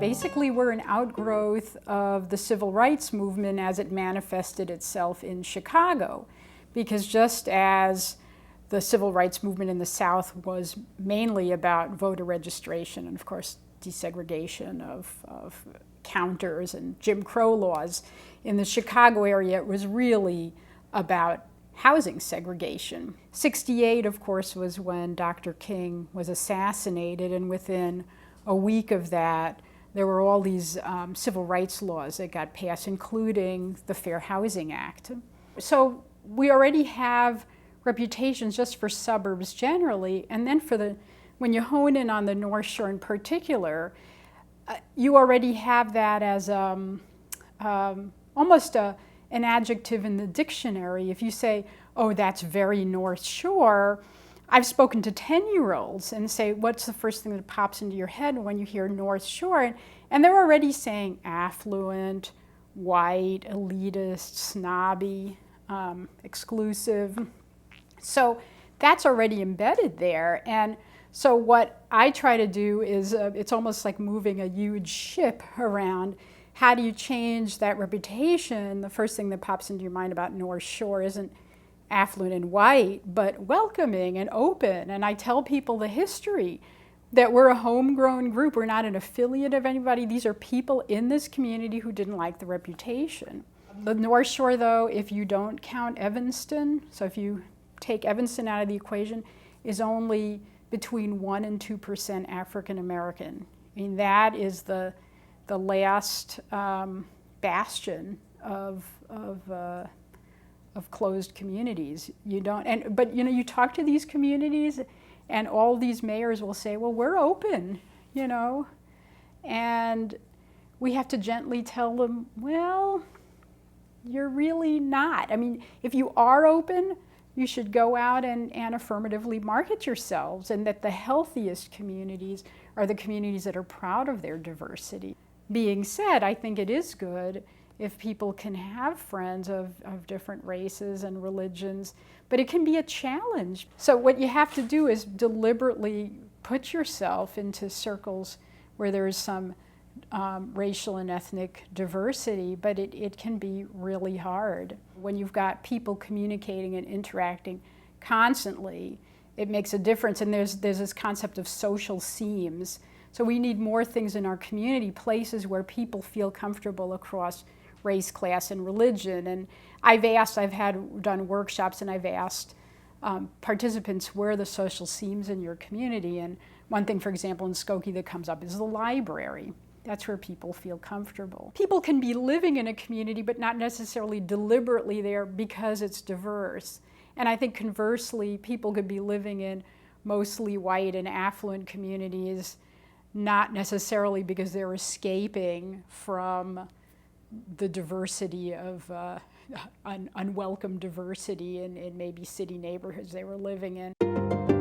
Basically, we're an outgrowth of the civil rights movement as it manifested itself in Chicago. Because just as the civil rights movement in the South was mainly about voter registration and, of course, desegregation of counters and Jim Crow laws, in the Chicago area it was really about housing segregation. 1968, of course, was when Dr. King was assassinated, and within a week of that, there were all these civil rights laws that got passed, including the Fair Housing Act. So we already have reputations just for suburbs generally, and then when you hone in on the North Shore in particular, you already have that as almost an adjective in the dictionary. If you say, oh, that's very North Shore, I've spoken to 10-year-olds and say, what's the first thing that pops into your head when you hear North Shore? And they're already saying affluent, white, elitist, snobby, exclusive. So that's already embedded there. And so what I try to do is, it's almost like moving a huge ship around. How do you change that reputation? The first thing that pops into your mind about North Shore isn't affluent and white, but welcoming and open. And I tell people the history, that we're a homegrown group. We're not an affiliate of anybody. These are people in this community who didn't like the reputation. The North Shore, though, if you don't count Evanston, so if you take Evanston out of the equation, is only between 1% and 2% African American. I mean, that is the last bastion of closed communities. But you talk to these communities, and all these mayors will say, well, we're open, and we have to gently tell them, well, you're really not. I mean, if you are open, you should go out and affirmatively market yourselves, and that the healthiest communities are the communities that are proud of their diversity. Being said, I think it is good if people can have friends of different races and religions, but it can be a challenge. So what you have to do is deliberately put yourself into circles where there is some racial and ethnic diversity, but it can be really hard. When you've got people communicating and interacting constantly, it makes a difference, and there's this concept of social seams. So we need more things in our community, places where people feel comfortable across race, class, and religion. And I've done workshops, and I've asked participants, where are the social seams in your community? And one thing, for example, in Skokie that comes up is the library. That's where people feel comfortable. People can be living in a community, but not necessarily deliberately there because it's diverse. And I think conversely, people could be living in mostly white and affluent communities, not necessarily because they're escaping from the diversity of unwelcome diversity in maybe city neighborhoods they were living in.